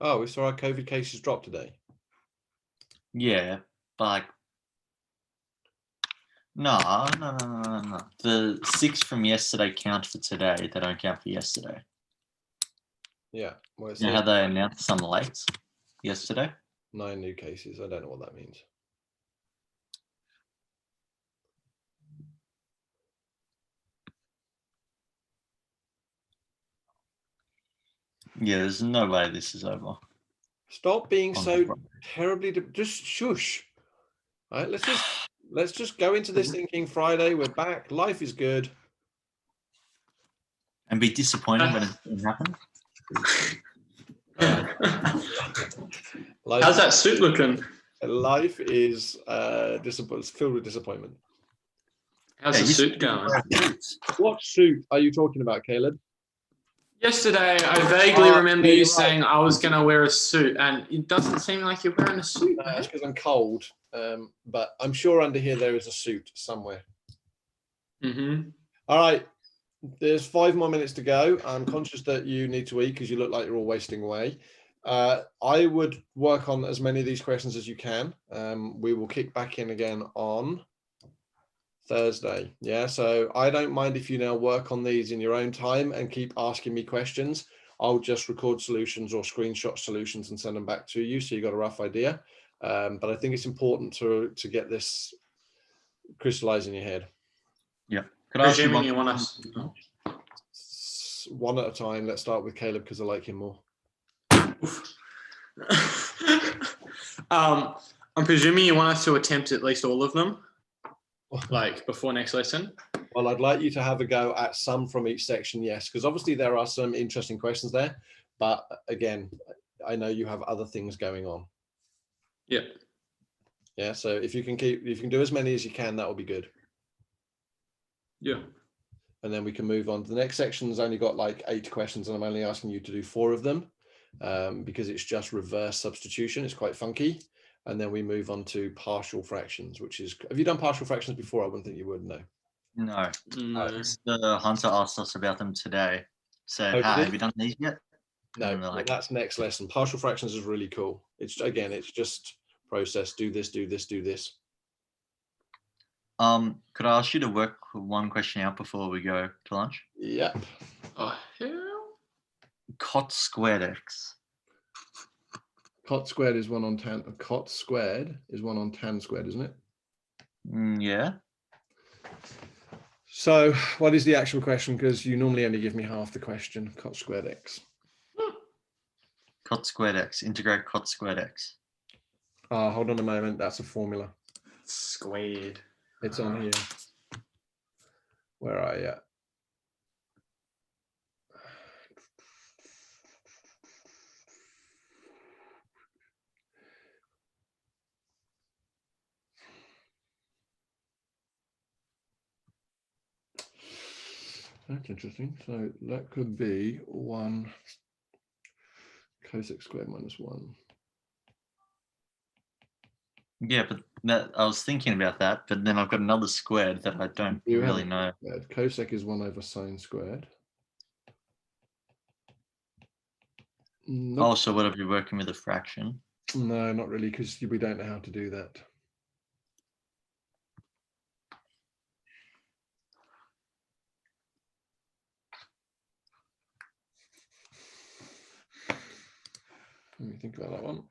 Oh, we saw our COVID cases drop today. Yeah, but like, no. The 6 from yesterday count for today. They don't count for yesterday. Yeah. Well, You know how they announced some late yesterday? 9 new cases. I don't know what that means. Yeah, there's no way this is over. Stop being On so Friday. terribly. Just shush. All right. Let's just go into this thinking Friday. We're back. Life is good. And be disappointed when it doesn't happen. Life, How's that suit looking? life is filled with disappointment. How's Yeah, the you suit said going? What suit are you talking about, Caleb? Yesterday, I vaguely remember yeah, you you're right. saying I was going to wear a suit, and it doesn't seem like you're wearing a suit. No, that's mate. because I'm cold. But I'm sure under here there is a suit somewhere. Mhm. All right. There's 5 more minutes to go. I'm conscious that you need to eat because you look like you're all wasting away. I would work on as many of these questions as you can. We will kick back in again on Thursday. Yeah, so I don't mind if you now work on these in your own time and keep asking me questions. I'll just record solutions or screenshot solutions and send them back to you, so you got a rough idea. But I think it's important to get this crystallized in your head. Yeah. Could I ask you Presuming one you want question? us. One at a time. Let's start with Caleb because I like him more. I'm presuming you want us to attempt at least all of them, like before next lesson. Well, I'd like you to have a go at some from each section, yes, because obviously there are some interesting questions there. But again, I know you have other things going on. Yeah. Yeah, so if you can do as many as you can, that will be good. Yeah. And then we can move on. The next section's only got like 8 questions, and I'm only asking you to do 4 of them because it's just reverse substitution. It's quite funky. And then we move on to partial fractions, which is, have you done partial fractions before? I wouldn't think you would, no. No. No. The hunter asked us about them today. Said, Oh, "Hi, did he? have you done these yet?" No, And they're like, that's next lesson. Partial fractions is really cool. It's just process, do this, do this, do this. could I ask you to work one question out before we go to lunch? Yep. Oh hell. Cot squared x. Cot squared is 1 on tan. Cot squared is 1 on tan squared, isn't it? Yeah. So what is the actual question? Because you normally only give me half the question. Cot squared x. Cot squared x. Integrate cot squared x. Hold on a moment. That's a formula. Squared. It's on here. Where are you? That's interesting. So that could be 1 cosec squared minus 1. Yeah, but that, I was thinking about that, but then I've got another squared that I don't You really haven't know. squared. Cosec is 1 over sine squared. Nope. Oh, so what if you're working with a fraction? No, not really, because we don't know how to do that. Let me think about that one.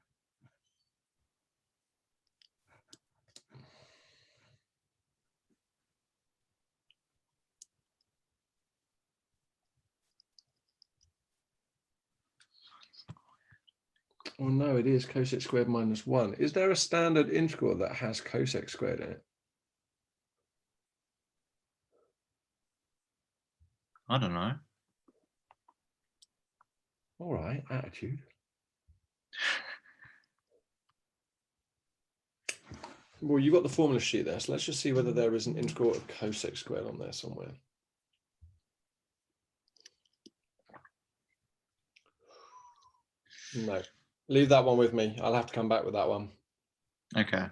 Oh no, it is cosec squared minus 1. Is there a standard integral that has cosec squared in it? I don't know. All right, attitude. Well, you've got the formula sheet there, so let's just see whether there is an integral of cosec squared on there somewhere. No, leave that one with me. I'll have to come back with that one. Okay.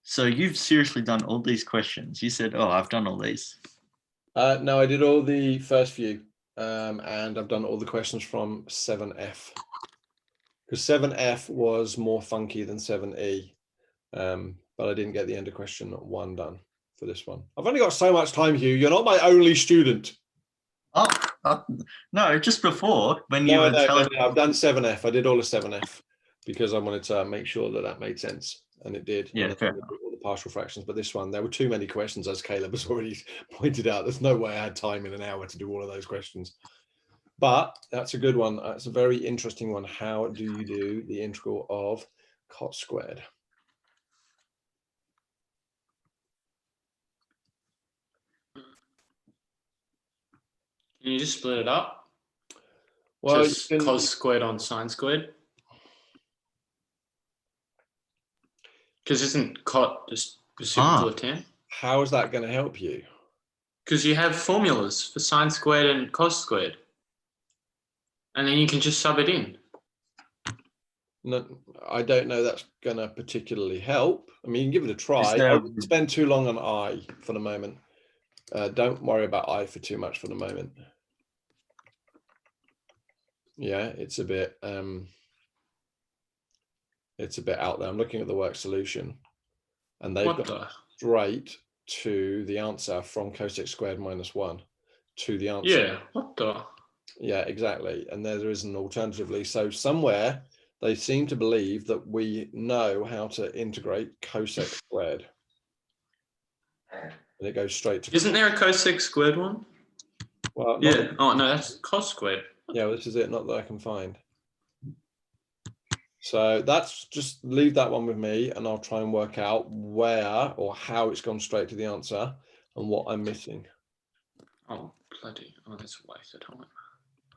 So you've seriously done all these questions. You said, "Oh, I've done all these." No, I did all the first few, and I've done all the questions from 7F. Because 7F was more funky than 7E, but I didn't get the end of question 1 done for this one. I've only got so much time, Hugh. You're not my only student. Oh, no, just before when you No, were no, telling no, I've done 7F. I did all of 7F because I wanted to make sure that that made sense, and it did. Yeah, And I fair went through all the partial fractions, but this one, there were too many questions, as Caleb has already pointed out. There's no way I had time in an hour to do all of those questions. But that's a good one. It's a very interesting one. How do you do the integral of cot squared? Can you just split it up? Well, Just cos squared on sine squared? Because isn't cot just reciprocal of tan? how is that going to help you? Because you have formulas for sine squared and cos squared. And then you can just sub it in. No, I don't know that's going to particularly help. I mean, give it a try. there- I wouldn't spend too long on I for the moment. Don't worry about I for too much for the moment. Yeah, it's a bit out there. I'm looking at the work solution, and they've What got the? straight to the answer from cosec squared minus 1 to the answer. Yeah, what the? Yeah, exactly. And there is an alternatively. So somewhere they seem to believe that we know how to integrate cosec squared. And it goes straight to. Isn't there a cosec squared one? Well, not Yeah. Oh, no, that's cos squared. yeah, well, this is it. Not that I can find. So that's just leave that one with me, and I'll try and work out where or how it's gone straight to the answer and what I'm missing. Oh, bloody. Oh, that's a waste of time.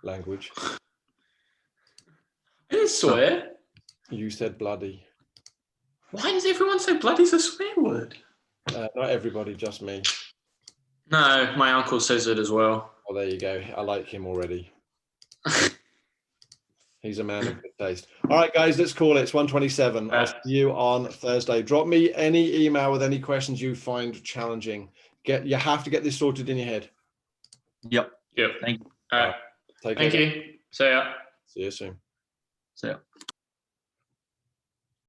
Language. I didn't swear. You said bloody. Why does everyone say bloody's a swear word? Not everybody, just me. No, my uncle says it as well. Oh, there you go. I like him already. He's a man of good taste. All right, guys, let's call it. It's 1:27. I'll see you on Thursday. Drop me any email with any questions you find challenging. You have to get this sorted in your head. Yep. Yep. Thank you. All right. Take Thank care. you. See ya. See you soon. See ya.